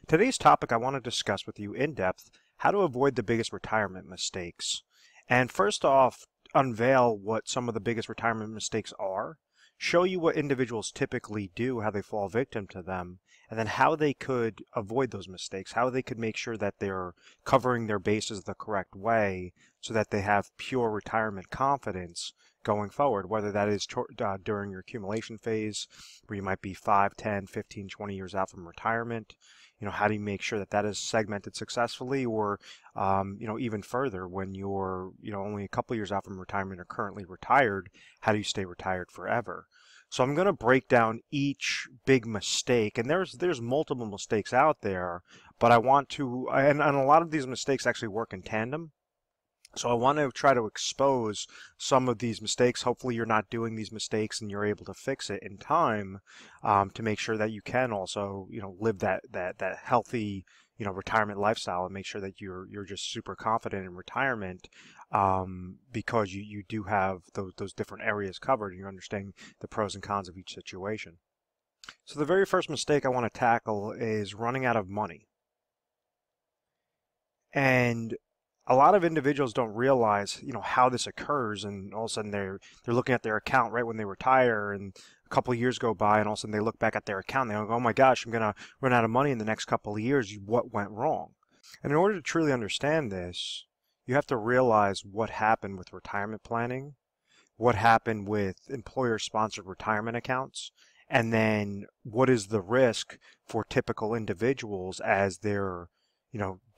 Today's topic I want to discuss with you in depth how to avoid the biggest retirement mistakes. And first off, unveil what some of the biggest retirement mistakes are, show you what individuals typically do, how they fall victim to them, and then how they could avoid those mistakes, how they could make sure that they're covering their bases the correct way so that they have pure retirement confidence going forward, whether that is during your accumulation phase where you might be 5, 10, 15, 20 years out from retirement. How do you make sure that that is segmented successfully, or even further when you're only a couple years out from retirement or currently retired, how do you stay retired forever? So I'm going to break down each big mistake, and there's multiple mistakes out there, but I want to, and a lot of these mistakes actually work in tandem. So I want to try to expose some of these mistakes. Hopefully you're not doing these mistakes and you're able to fix it in time, to make sure that you can also, live that healthy, retirement lifestyle, and make sure that you're just super confident in retirement, because you do have those different areas covered and you're understanding the pros and cons of each situation. So the very first mistake I want to tackle is running out of money. And a lot of individuals don't realize, how this occurs, and all of a sudden they're looking at their account right when they retire, and a couple of years go by, and all of a sudden they look back at their account and they go, "Oh my gosh, I'm going to run out of money in the next couple of years. What went wrong?" And in order to truly understand this, you have to realize what happened with retirement planning, what happened with employer-sponsored retirement accounts, and then what is the risk for typical individuals as they're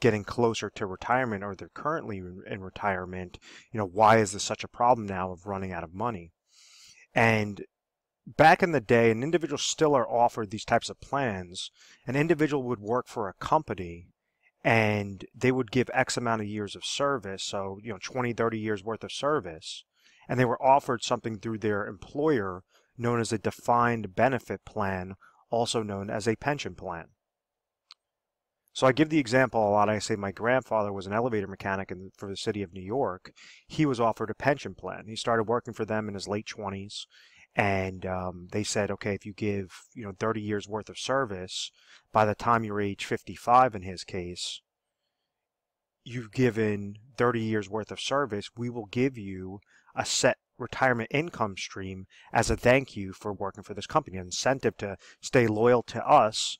getting closer to retirement, or they're currently in retirement. Why is this such a problem now of running out of money? And back in the day, and individuals still are offered these types of plans, an individual would work for a company and they would give X amount of years of service, so 20, 30 years worth of service, and they were offered something through their employer known as a defined benefit plan, also known as a pension plan. So I give the example a lot. I say my grandfather was an elevator mechanic for the city of New York. He was offered a pension plan. He started working for them in his late 20s, and they said, okay, if you give 30 years worth of service, by the time you're age 55 in his case, you've given 30 years worth of service, we will give you a set retirement income stream as a thank you for working for this company, an incentive to stay loyal to us.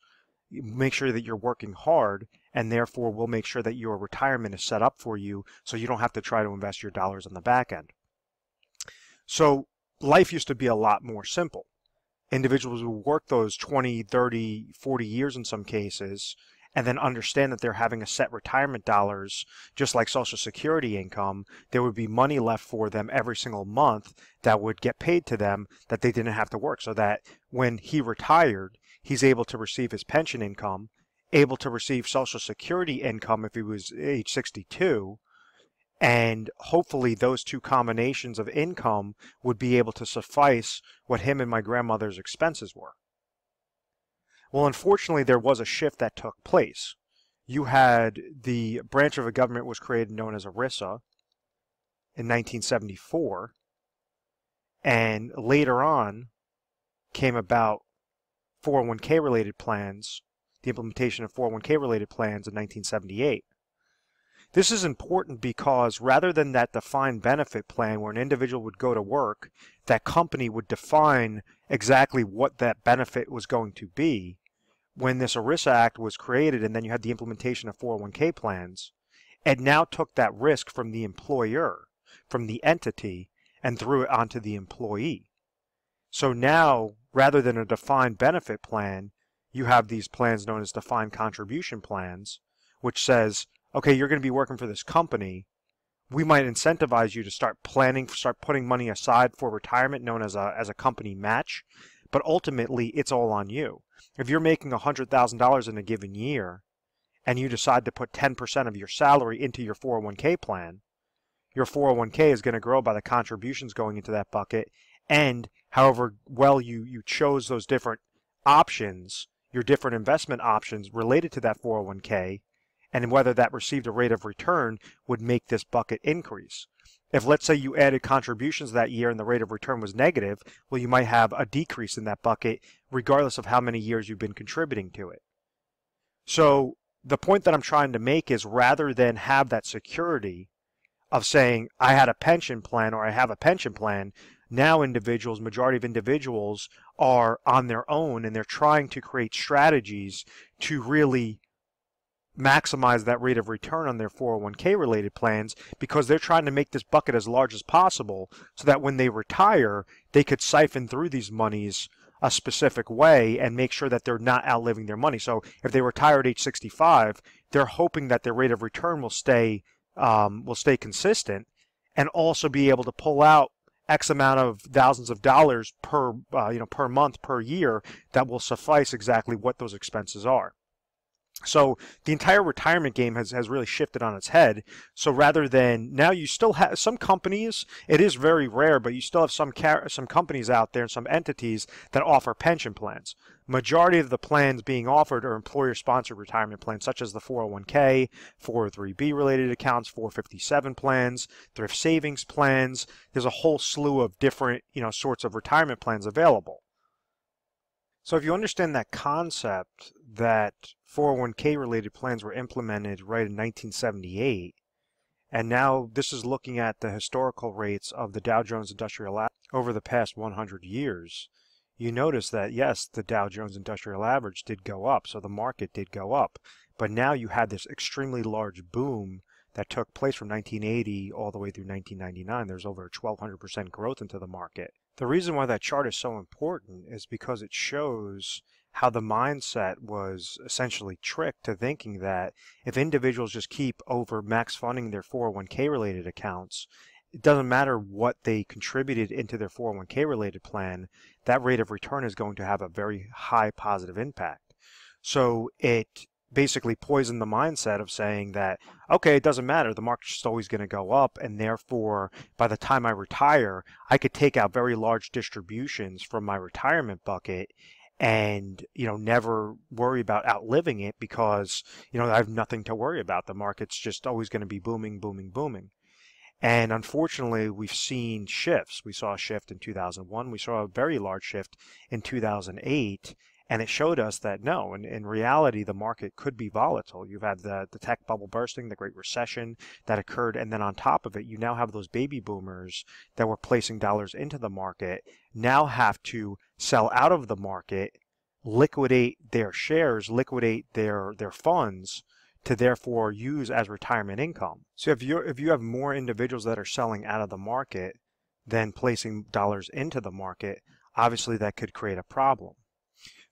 Make sure that you're working hard, and therefore we'll make sure that your retirement is set up for you so you don't have to try to invest your dollars on the back end. So life used to be a lot more simple. Individuals would work those 20, 30, 40 years in some cases, and then understand that they're having a set retirement dollars, just like Social Security income. There would be money left for them every single month that would get paid to them, that they didn't have to work, so that when he retired, he's able to receive his pension income, able to receive Social Security income if he was age 62, and hopefully those two combinations of income would be able to suffice what him and my grandmother's expenses were. Well, unfortunately, there was a shift that took place. You had the branch of a government was created known as ERISA in 1974, and later on came about 401k related plans, the implementation of 401k related plans in 1978. This is important because rather than that defined benefit plan where an individual would go to work, that company would define exactly what that benefit was going to be. When this ERISA Act was created, and then you had the implementation of 401k plans, it now took that risk from the employer, from the entity, and threw it onto the employee. So now, rather than a defined benefit plan, you have these plans known as defined contribution plans, which says, okay, you're going to be working for this company. We might incentivize you to start planning, start putting money aside for retirement, known as a company match, but ultimately it's all on you. If you're making $100,000 in a given year, and you decide to put 10% of your salary into your 401k plan, your 401k is going to grow by the contributions going into that bucket, and however well you chose those different options, your different investment options related to that 401k, and whether that received a rate of return would make this bucket increase. If, let's say, you added contributions that year and the rate of return was negative, well, you might have a decrease in that bucket regardless of how many years you've been contributing to it. So the point that I'm trying to make is rather than have that security of saying I had a pension plan or I have a pension plan, now individuals, majority of individuals are on their own and they're trying to create strategies to really maximize that rate of return on their 401k related plans because they're trying to make this bucket as large as possible so that when they retire, they could siphon through these monies a specific way and make sure that they're not outliving their money. So if they retire at age 65, they're hoping that their rate of return will stay consistent and also be able to pull out X amount of thousands of dollars per per month, per year that will suffice exactly what those expenses are. So the entire retirement game has really shifted on its head. So rather than now, you still have some companies. It is very rare, but you still have some companies out there and some entities that offer pension plans. Majority of the plans being offered are employer-sponsored retirement plans, such as the 401k, 403b related accounts, 457 plans, thrift savings plans. There's a whole slew of different sorts of retirement plans available. So if you understand that concept that 401k related plans were implemented right in 1978, and now this is looking at the historical rates of the Dow Jones Industrial Average over the past 100 years, you notice that yes, the Dow Jones Industrial Average did go up, so the market did go up, but now you had this extremely large boom that took place from 1980 all the way through 1999. There's over 1,200% growth into the market. The reason why that chart is so important is because it shows how the mindset was essentially tricked to thinking that if individuals just keep over max funding their 401k related accounts, it doesn't matter what they contributed into their 401k related plan, that rate of return is going to have a very high positive impact. So it basically poisoned the mindset of saying that, okay, it doesn't matter, the market's just always going to go up, and therefore by the time I retire, I could take out very large distributions from my retirement bucket and never worry about outliving it because I have nothing to worry about. The market's just always going to be booming, booming, booming. And unfortunately, we've seen shifts. We saw a shift in 2001. We saw a very large shift in 2008. And it showed us that no, in reality, the market could be volatile. You've had the tech bubble bursting, the Great Recession that occurred, and then on top of it, you now have those baby boomers that were placing dollars into the market now have to sell out of the market, liquidate their shares, liquidate their funds to therefore use as retirement income. So if you have more individuals that are selling out of the market than placing dollars into the market, obviously that could create a problem.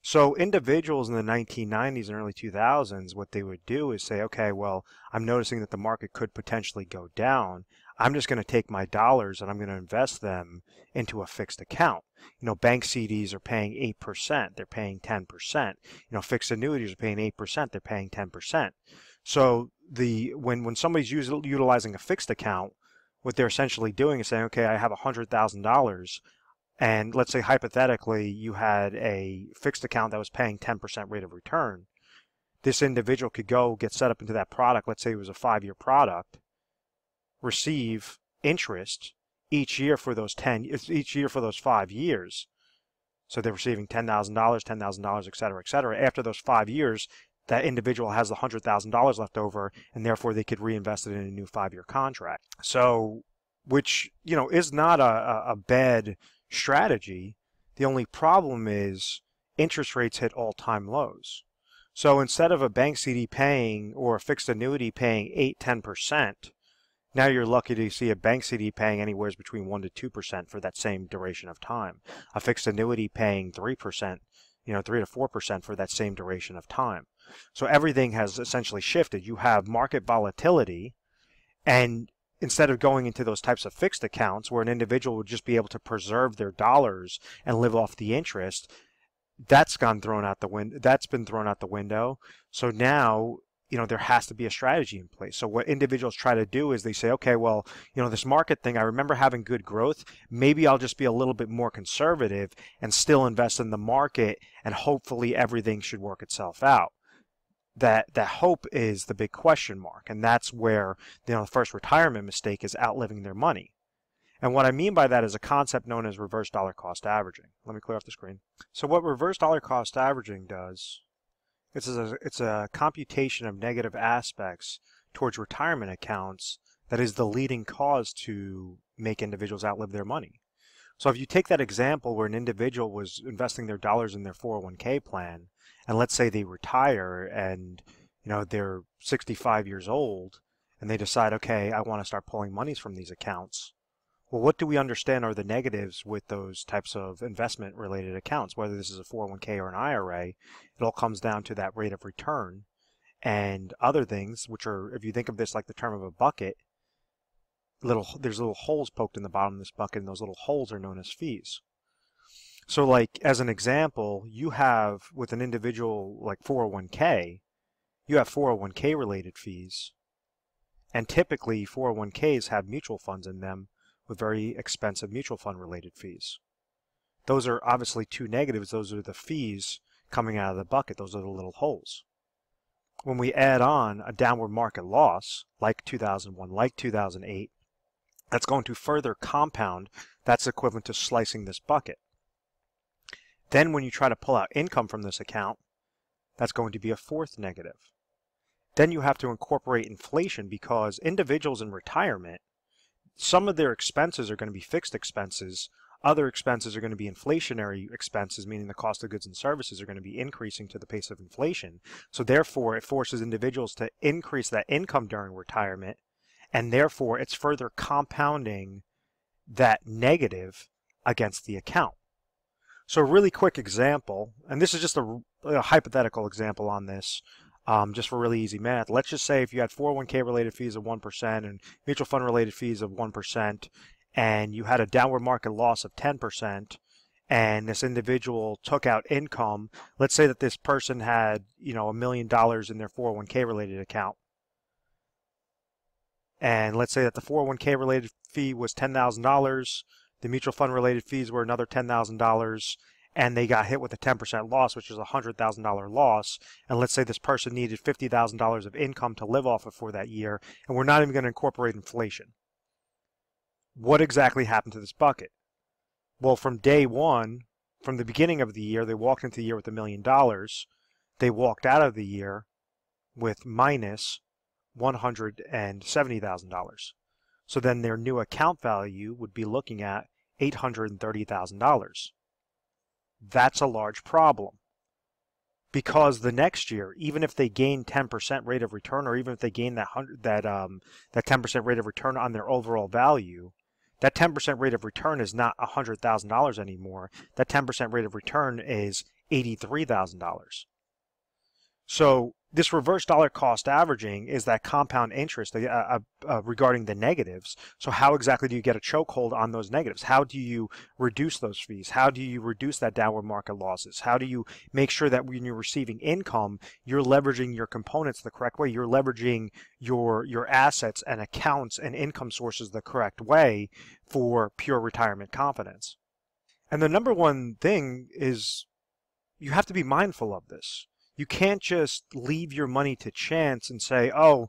So individuals in the 1990s and early 2000s, what they would do is say, okay, well, I'm noticing that the market could potentially go down. I'm just going to take my dollars and I'm going to invest them into a fixed account. Bank CDs are paying 8%. They're paying 10%. Fixed annuities are paying 8%. They're paying 10%. So when somebody's utilizing a fixed account, what they're essentially doing is saying, okay, I have $100,000. And let's say hypothetically you had a fixed account that was paying 10% rate of return. This individual could go get set up into that product. Let's say it was a 5-year product, receive interest each year for those 5 years. So they're receiving $10,000, et cetera, et cetera. After those 5 years, that individual has the $100,000 left over, and therefore they could reinvest it in a new 5-year contract. So, which is not a bad strategy. The only problem is interest rates hit all-time lows. So instead of a bank CD paying or a fixed annuity paying 8-10%, now you're lucky to see a bank CD paying anywhere between 1 to 2% for that same duration of time. A fixed annuity paying 3%, 3 to 4% for that same duration of time. So everything has essentially shifted. You have market volatility, and instead of going into those types of fixed accounts where an individual would just be able to preserve their dollars and live off the interest, that's been thrown out the window. So now, there has to be a strategy in place. So what individuals try to do is they say, okay, well, this market thing, I remember having good growth. Maybe I'll just be a little bit more conservative and still invest in the market, and hopefully everything should work itself out. That hope is the big question mark, and that's where the first retirement mistake is outliving their money. And what I mean by that is a concept known as reverse dollar cost averaging. Let me clear off the screen. So what reverse dollar cost averaging does It's a computation of negative aspects towards retirement accounts that is the leading cause to make individuals outlive their money. So if you take that example where an individual was investing their dollars in their 401k plan, and let's say they retire and they're 65 years old and they decide, okay, I want to start pulling monies from these accounts. Well, what do we understand are the negatives with those types of investment related accounts, whether this is a 401k or an IRA? It all comes down to that rate of return and other things, which are, if you think of this like the term of a bucket, there's little holes poked in the bottom of this bucket, and those little holes are known as fees. So like as an example, you have with an individual like 401k, you have 401k related fees, and typically 401ks have mutual funds in them with very expensive mutual fund related fees. Those are obviously two negatives. Those are the fees coming out of the bucket. Those are the little holes. When we add on a downward market loss like 2001, like 2008, that's going to further compound. That's equivalent to slicing this bucket. Then when you try to pull out income from this account, that's going to be a fourth negative. Then you have to incorporate inflation, because individuals in retirement, some of their expenses are going to be fixed expenses. Other expenses are going to be inflationary expenses, meaning the cost of goods and services are going to be increasing to the pace of inflation. So therefore, it forces individuals to increase that income during retirement, and therefore it's further compounding that negative against the account. So a really quick example, and this is just a hypothetical example on this, just for really easy math. Let's just say if you had 401k related fees of 1% and mutual fund related fees of 1%, and you had a downward market loss of 10%, and this individual took out income. Let's say that this person had, $1 million in their 401k related account. And let's say that the 401k related fee was $10,000, the mutual fund related fees were another $10,000, and they got hit with a 10% loss, which is a $100,000 loss. And let's say this person needed $50,000 of income to live off of for that year, and we're not even going to incorporate inflation. What exactly happened to this bucket? Well, from day one, from the beginning of the year, they walked into the year with $1 million. They walked out of the year with minus $170,000. So then their new account value would be looking at $830,000. That's a large problem, because the next year, even if they gain 10% rate of return, or even if they gain that 10% rate of return on their overall value, that 10% rate of return is not $100,000 anymore. That 10% rate of return is $83,000. So this reverse dollar cost averaging is that compound interest regarding the negatives. So how exactly do you get a chokehold on those negatives? How do you reduce those fees? How do you reduce that downward market losses? How do you make sure that when you're receiving income, you're leveraging your components the correct way? You're leveraging your assets and accounts and income sources the correct way for pure retirement confidence. And the number one thing is you have to be mindful of this. You can't just leave your money to chance and say, oh,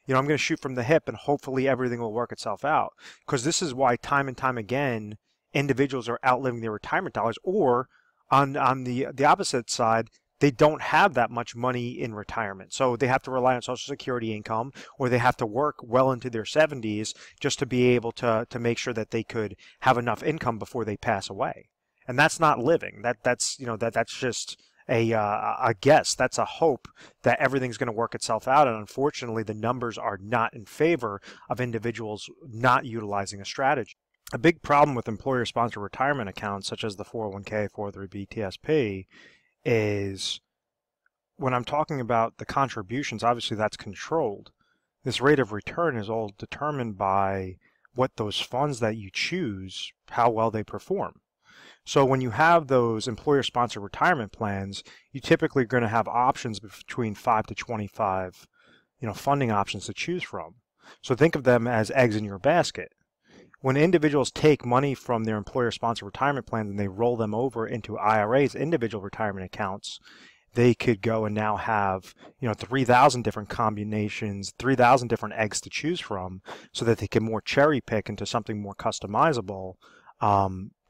I'm going to shoot from the hip and hopefully everything will work itself out. Because this is why time and time again, individuals are outliving their retirement dollars, or on the opposite side, they don't have that much money in retirement. So they have to rely on Social Security income, or they have to work well into their 70s just to be able to make sure that they could have enough income before they pass away. And that's not living. That's just a guess. That's a hope that everything's going to work itself out, and unfortunately the numbers are not in favor of individuals not utilizing a strategy. A big problem with employer-sponsored retirement accounts such as the 401k, 403b, TSP is when I'm talking about the contributions, obviously that's controlled. This rate of return is all determined by what those funds that you choose, how well they perform. So when you have those employer-sponsored retirement plans, you typically are going to have options between 5 to 25, funding options to choose from. So think of them as eggs in your basket. When individuals take money from their employer-sponsored retirement plans and they roll them over into IRAs, individual retirement accounts, they could go and now have 3,000 different combinations, 3,000 different eggs to choose from, so that they can more cherry pick into something more customizable,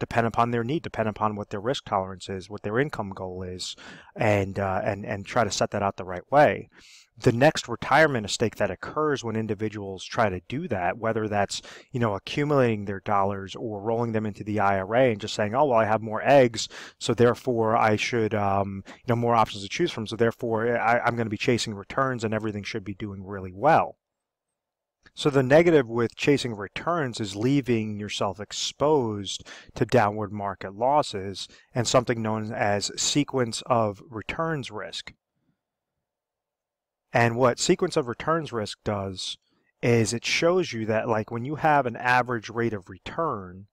depend upon their need, depend upon what their risk tolerance is, what their income goal is, and try to set that out the right way. The next retirement mistake that occurs when individuals try to do that, whether that's, accumulating their dollars or rolling them into the IRA and just saying, oh, well, I have more eggs, so therefore I should, more options to choose from, so therefore I'm going to be chasing returns and everything should be doing really well. So the negative with chasing returns is leaving yourself exposed to downward market losses and something known as sequence of returns risk. And what sequence of returns risk does is it shows you that, like, when you have an average rate of return,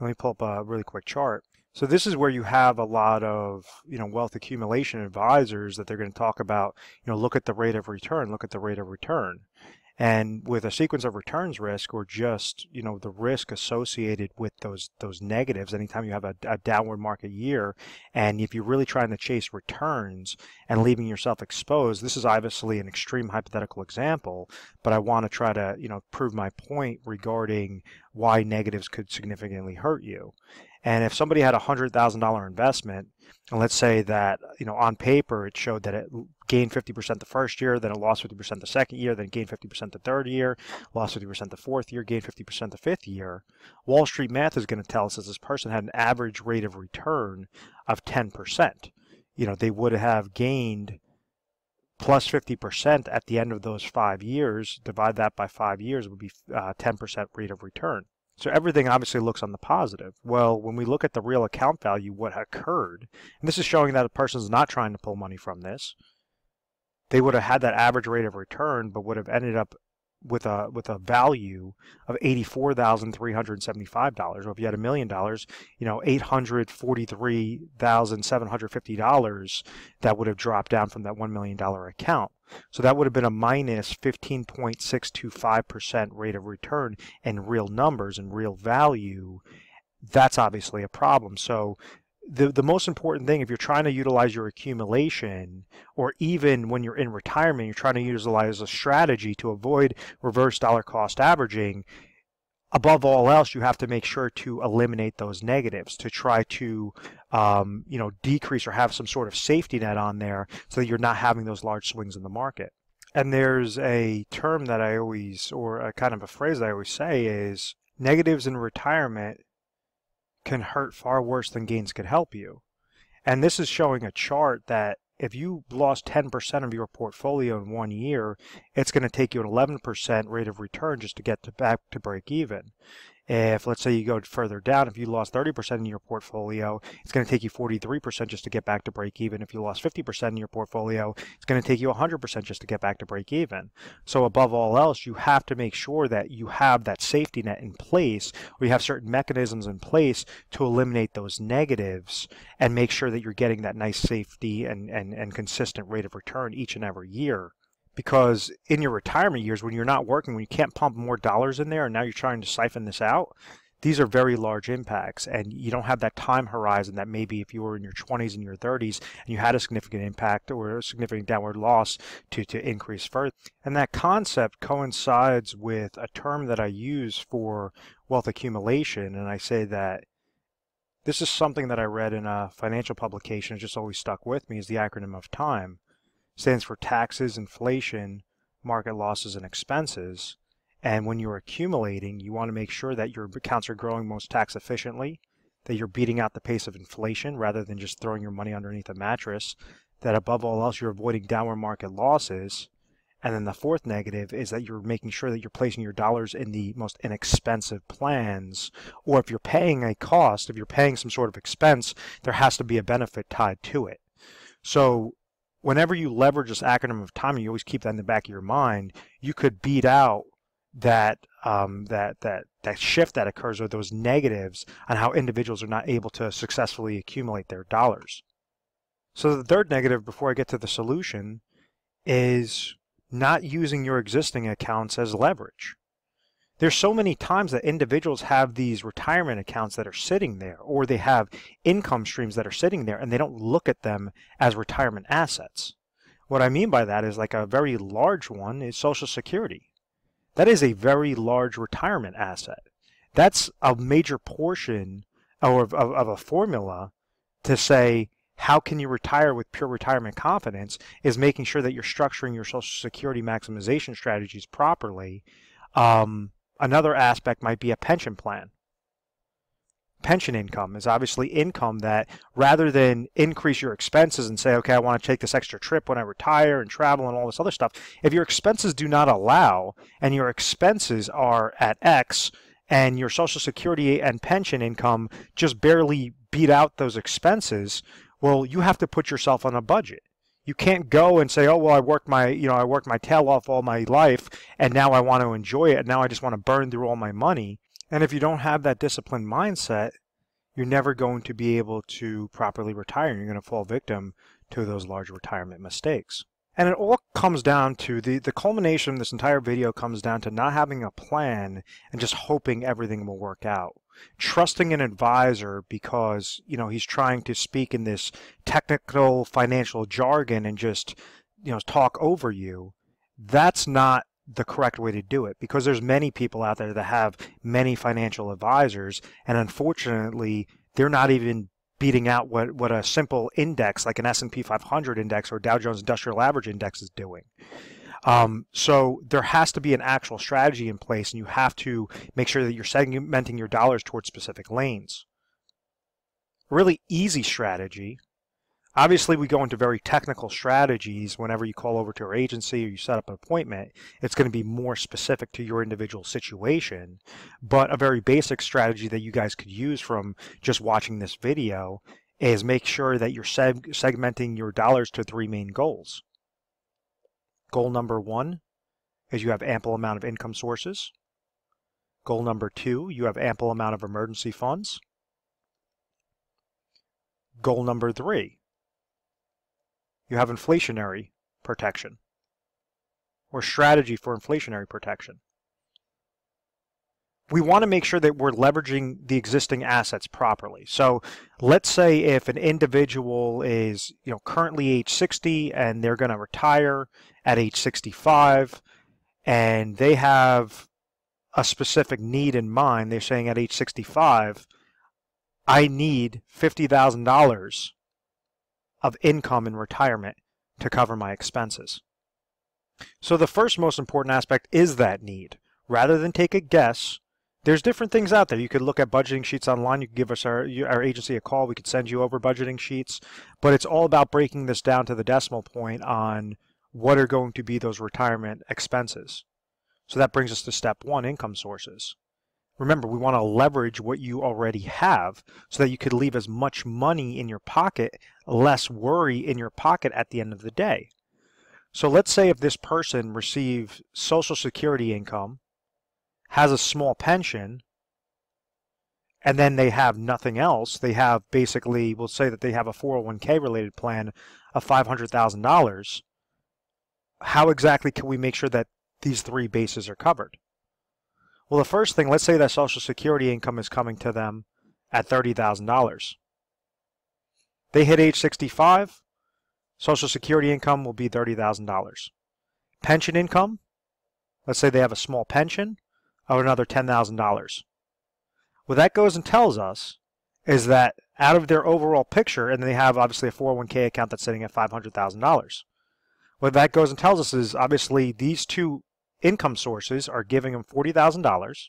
let me pull up a really quick chart. So this is where you have a lot of, wealth accumulation advisors that they're going to talk about, look at the rate of return, look at the rate of return. And with a sequence of returns risk, or just, the risk associated with those negatives, anytime you have a downward market year, and if you're really trying to chase returns and leaving yourself exposed, this is obviously an extreme hypothetical example, but I want to try to, prove my point regarding why negatives could significantly hurt you. And if somebody had a $100,000 investment, and let's say that, on paper it showed that it gained 50% the first year, then it lost 50% the second year, then it gained 50% the third year, lost 50% the fourth year, gained 50% the fifth year, Wall Street math is going to tell us that this person had an average rate of return of 10%. They would have gained plus 50% at the end of those 5 years. Divide that by 5 years would be 10% rate of return. So everything obviously looks on the positive. Well, when we look at the real account value, what occurred, and this is showing that a person is not trying to pull money from this, they would have had that average rate of return, but would have ended up with a value of $84,375. Or if you had $1 million, $843,750 that would have dropped down from that $1 million account. So that would have been a minus 15.625% rate of return in real numbers and real value. That's obviously a problem. So the most important thing, if you're trying to utilize your accumulation, or even when you're in retirement, you're trying to utilize a strategy to avoid reverse dollar cost averaging, above all else, you have to make sure to eliminate those negatives, to try to decrease or have some sort of safety net on there so that you're not having those large swings in the market. And there's a term that I always, or a kind of a phrase that I always say is, negatives in retirement can hurt far worse than gains could help you. And this is showing a chart that if you lost 10% of your portfolio in 1 year, it's going to take you an 11% rate of return just to get back to break even. If, let's say, you go further down, if you lost 30% in your portfolio, it's going to take you 43% just to get back to break even. If you lost 50% in your portfolio, it's going to take you 100% just to get back to break even. So above all else, you have to make sure that you have that safety net in place, or you have certain mechanisms in place to eliminate those negatives and make sure that you're getting that nice safety and consistent rate of return each and every year. Because in your retirement years, when you're not working, when you can't pump more dollars in there, and now you're trying to siphon this out, these are very large impacts, and you don't have that time horizon that maybe if you were in your 20s and your 30s and you had a significant impact or a significant downward loss to increase further. And that concept coincides with a term that I use for wealth accumulation, and I say that this is something that I read in a financial publication. It just always stuck with me, is the acronym of TIME. Stands for taxes, inflation, market losses, and expenses. And when you're accumulating, you want to make sure that your accounts are growing most tax efficiently, that you're beating out the pace of inflation rather than just throwing your money underneath a mattress, that above all else you're avoiding downward market losses. And then the fourth negative is that you're making sure that you're placing your dollars in the most inexpensive plans, or if you're paying a cost, if you're paying some sort of expense, there has to be a benefit tied to it. So whenever you leverage this acronym of TIME, you always keep that in the back of your mind, you could beat out that shift that occurs, or those negatives on how individuals are not able to successfully accumulate their dollars. So the third negative, before I get to the solution, is not using your existing accounts as leverage. There's so many times that individuals have these retirement accounts that are sitting there, or they have income streams that are sitting there, and they don't look at them as retirement assets. What I mean by that is, like, a very large one is Social Security. That is a very large retirement asset. That's a major portion or of a formula to say, how can you retire with pure retirement confidence, is making sure that you're structuring your Social Security maximization strategies properly. Another aspect might be a pension plan. Pension income is obviously income that, rather than increase your expenses and say, okay, I want to take this extra trip when I retire and travel and all this other stuff, if your expenses do not allow and your expenses are at X and your Social Security and pension income just barely beat out those expenses, well, you have to put yourself on a budget. You can't go and say, oh, well, I worked my tail off all my life and now I want to enjoy it. And now I just want to burn through all my money. And if you don't have that disciplined mindset, you're never going to be able to properly retire. You're going to fall victim to those large retirement mistakes. And it all comes down to, the culmination of this entire video comes down to not having a plan and just hoping everything will work out. Trusting an advisor because, he's trying to speak in this technical financial jargon and just, talk over you. That's not the correct way to do it, because there's many people out there that have many financial advisors, and unfortunately they're not even beating out what a simple index like an S&P 500 index or Dow Jones Industrial Average index is doing. So there has to be an actual strategy in place, and you have to make sure that you're segmenting your dollars towards specific lanes. A really easy strategy. Obviously, we go into very technical strategies whenever you call over to our agency or you set up an appointment. It's going to be more specific to your individual situation. But a very basic strategy that you guys could use from just watching this video is make sure that you're segmenting your dollars to 3 main goals. Goal number 1 is you have ample amount of income sources. Goal number 2, you have ample amount of emergency funds. Goal number 3, you have inflationary protection or strategy for inflationary protection. We want to make sure that we're leveraging the existing assets properly. So let's say if an individual is currently age 60 and they're going to retire at age 65 and they have a specific need in mind. They're saying at age 65, I need $50,000 of income in retirement to cover my expenses. So the first most important aspect is that need. Rather than take a guess, there's different things out there. You could look at budgeting sheets online. You could give us our agency a call. We could send you over budgeting sheets. But it's all about breaking this down to the decimal point on what are going to be those retirement expenses. So that brings us to step 1, income sources. Remember, we want to leverage what you already have so that you could leave as much money in your pocket, less worry in your pocket at the end of the day. So let's say if this person receives Social Security income, has a small pension, and then they have nothing else. They have basically, we'll say that they have a 401k related plan of $500,000. How exactly can we make sure that these 3 bases are covered? Well, the first thing, let's say that Social Security income is coming to them at $30,000. They hit age 65, Social Security income will be $30,000. Pension income, let's say they have a small pension of another $10,000. What that goes and tells us is that out of their overall picture, and they have obviously a 401k account that's sitting at $500,000. What that goes and tells us is obviously these 2 income sources are giving them $40,000,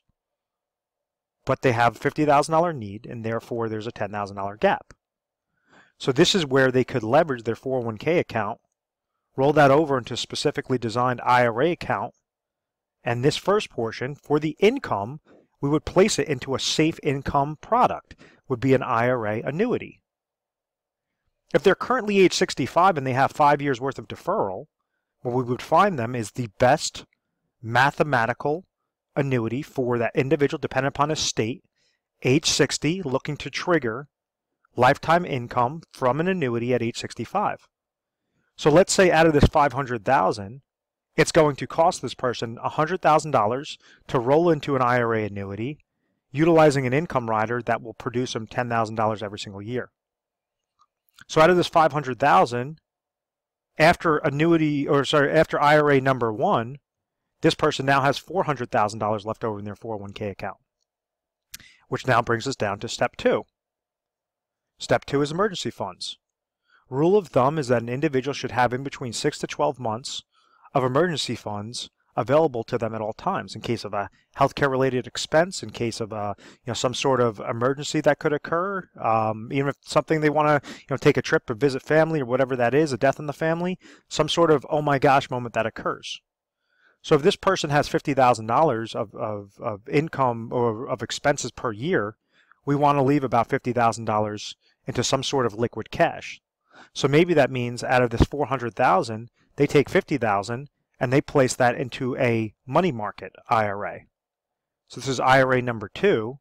but they have a $50,000 need, and therefore there's a $10,000 gap. So this is where they could leverage their 401k account, roll that over into a specifically designed IRA account, and this first portion, for the income, we would place it into a safe income product, would be an IRA annuity. If they're currently age 65 and they have 5 years worth of deferral, what we would find them is the best mathematical annuity for that individual dependent upon his state, age 60, looking to trigger lifetime income from an annuity at age 65. So let's say out of this $500,000, it's going to cost this person $100,000 to roll into an IRA annuity, utilizing an income rider that will produce them $10,000 every single year. So out of this $500,000, after IRA number 1, this person now has $400,000 left over in their 401k account, which now brings us down to step 2. Step 2 is emergency funds. Rule of thumb is that an individual should have in between 6 to 12 months of emergency funds available to them at all times in case of a healthcare related expense, in case of a some sort of emergency that could occur, even if something they want to take a trip or visit family or whatever that is, a death in the family, some sort of oh my gosh moment that occurs. So if this person has $50,000 of income or of expenses per year, we want to leave about $50,000 into some sort of liquid cash. So maybe that means out of this $400,000, they take $50,000 and they place that into a money market IRA. So this is IRA number 2,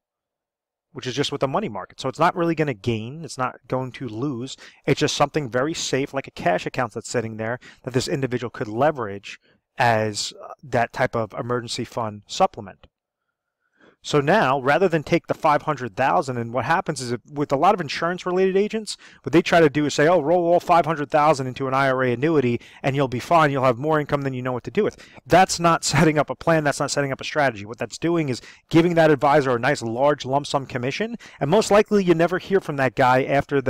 which is just with a money market. So it's not really going to gain, it's not going to lose. It's just something very safe, like a cash account that's sitting there that this individual could leverage as that type of emergency fund supplement. So now, rather than take the $500,000, and what happens is with a lot of insurance-related agents, what they try to do is say, oh, roll all $500,000 into an IRA annuity, and you'll be fine. You'll have more income than you know what to do with. That's not setting up a plan. That's not setting up a strategy. What that's doing is giving that advisor a nice large lump sum commission, and most likely you never hear from that guy after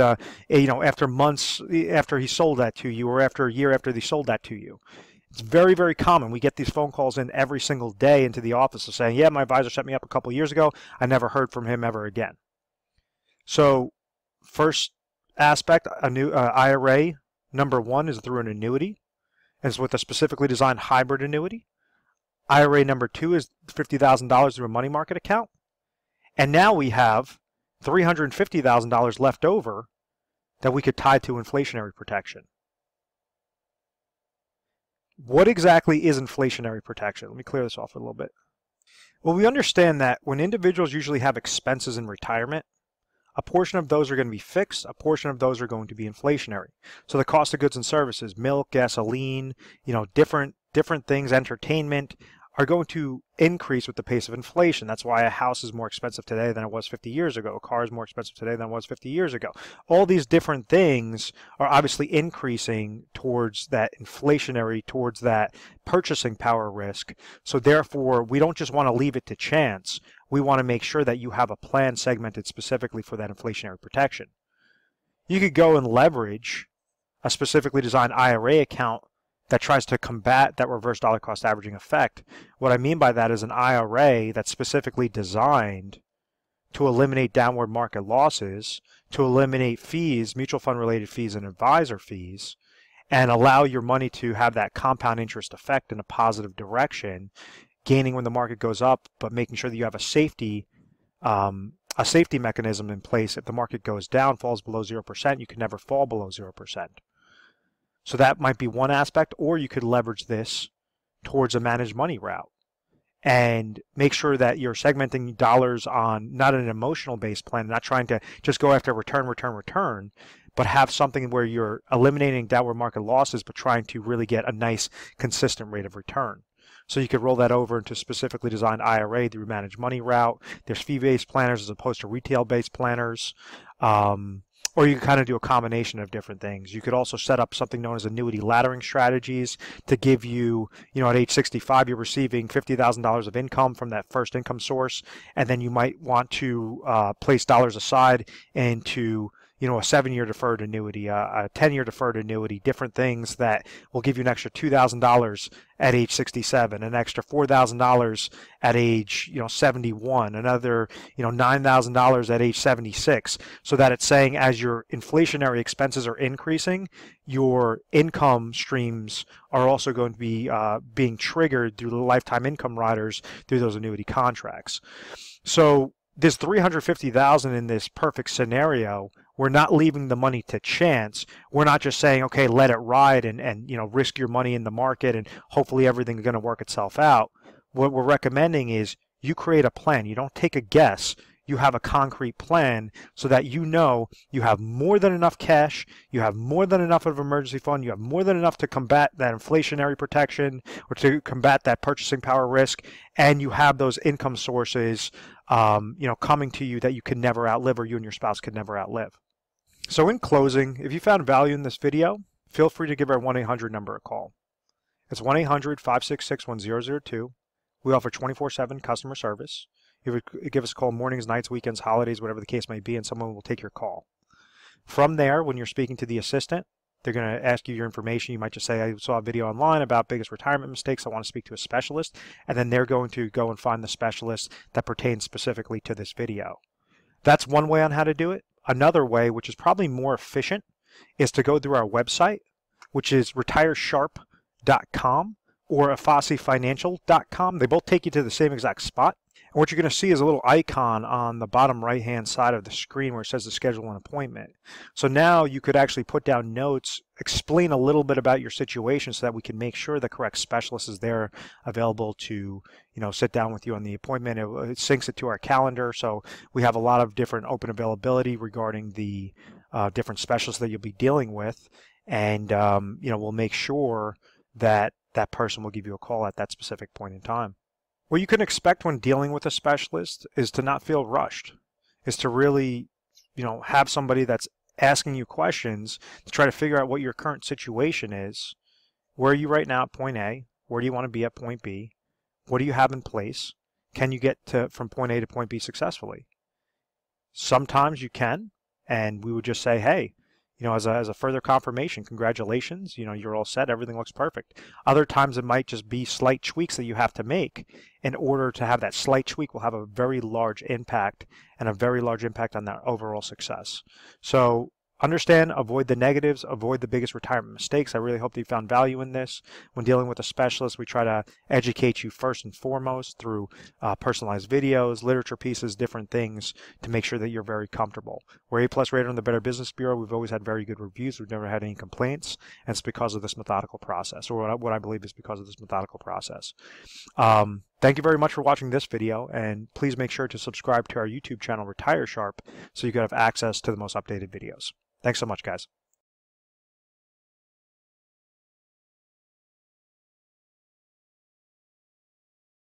after months after he sold that to you, or after a year after they sold that to you. It's very, very common. We get these phone calls in every single day into the office of saying, yeah, my advisor set me up a couple of years ago. I never heard from him ever again. So first aspect, a new IRA, number 1 is through an annuity. And it's with a specifically designed hybrid annuity. IRA number 2 is $50,000 through a money market account. And now we have $350,000 left over that we could tie to inflationary protection. What exactly is inflationary protection? Let me clear this off a little bit. Well, we understand that when individuals usually have expenses in retirement, a portion of those are going to be fixed, a portion of those are going to be inflationary. So the cost of goods and services, milk, gasoline, different things, entertainment, are going to increase with the pace of inflation. That's why a house is more expensive today than it was 50 years ago. A car is more expensive today than it was 50 years ago. All these different things are obviously increasing towards that inflationary, towards that purchasing power risk. So therefore, we don't just want to leave it to chance. We want to make sure that you have a plan segmented specifically for that inflationary protection. You could go and leverage a specifically designed IRA account that tries to combat that reverse dollar cost averaging effect. What I mean by that is an IRA that's specifically designed to eliminate downward market losses, to eliminate fees, mutual fund related fees and advisor fees, and allow your money to have that compound interest effect in a positive direction, gaining when the market goes up, but making sure that you have a safety mechanism in place. If the market goes down, falls below 0%, you can never fall below 0%. So that might be one aspect, or you could leverage this towards a managed money route and make sure that you're segmenting dollars on not an emotional based plan, not trying to just go after return, but have something where you're eliminating downward market losses, but trying to really get a nice consistent rate of return. So you could roll that over into specifically designed IRA through managed money route. There's fee-based planners as opposed to retail-based planners. Or you can kind of do a combination of different things. You could also set up something known as annuity laddering strategies to give you, at age 65, you're receiving $50,000 of income from that first income source, and then you might want to place dollars aside into a 7-year deferred annuity, a 10-year deferred annuity, different things that will give you an extra $2,000 at age 67, an extra $4,000 at age 71, another $9,000 at age 76, so that it's saying as your inflationary expenses are increasing, your income streams are also going to be being triggered through the lifetime income riders through those annuity contracts. So this $350,000 in this perfect scenario, we're not leaving the money to chance. We're not just saying, okay, let it ride and risk your money in the market and hopefully everything's going to work itself out. What we're recommending is you create a plan. You don't take a guess. You have a concrete plan so that you have more than enough cash, you have more than enough of an emergency fund, you have more than enough to combat that inflationary protection or to combat that purchasing power risk, and you have those income sources coming to you that you can never outlive, or you and your spouse could never outlive. So in closing, if you found value in this video, feel free to give our 1-800 number a call. It's 1-800-566-1002. We offer 24/7 customer service. You would give us a call mornings, nights, weekends, holidays, whatever the case may be, and someone will take your call. From there, when you're speaking to the assistant, they're going to ask you your information. You might just say, I saw a video online about biggest retirement mistakes. I want to speak to a specialist. And then they're going to go and find the specialist that pertains specifically to this video. That's one way on how to do it. Another way, which is probably more efficient, is to go through our website, which is retiresharp.com or afasifinancial.com. They both take you to the same exact spot. And what you're going to see is a little icon on the bottom right-hand side of the screen where it says to schedule an appointment. So now you could actually put down notes, explain a little bit about your situation so that we can make sure the correct specialist is there available to, sit down with you on the appointment. It syncs it to our calendar. So we have a lot of different open availability regarding the different specialists that you'll be dealing with. And, we'll make sure that that person will give you a call at that specific point in time. What you can expect when dealing with a specialist is to not feel rushed, is to really, have somebody that's asking you questions to try to figure out what your current situation is. Where are you right now at point A? Where do you want to be at point B? What do you have in place? Can you get from point A to point B successfully? Sometimes you can, and we would just say, hey, as a further confirmation, congratulations, you're all set, everything looks perfect. Other times it might just be slight tweaks that you have to make in order to have that slight tweak will have a very large impact and a very large impact on that overall success. So understand, avoid the negatives, avoid the biggest retirement mistakes. I really hope that you found value in this. When dealing with a specialist, we try to educate you first and foremost through personalized videos, literature pieces, different things to make sure that you're very comfortable. We're A+ rated on the Better Business Bureau. We've always had very good reviews. We've never had any complaints, and it's because of this methodical process, or what I believe is because of this methodical process. Thank you very much for watching this video, and please make sure to subscribe to our YouTube channel, Retire Sharp, so you can have access to the most updated videos. Thanks so much, guys.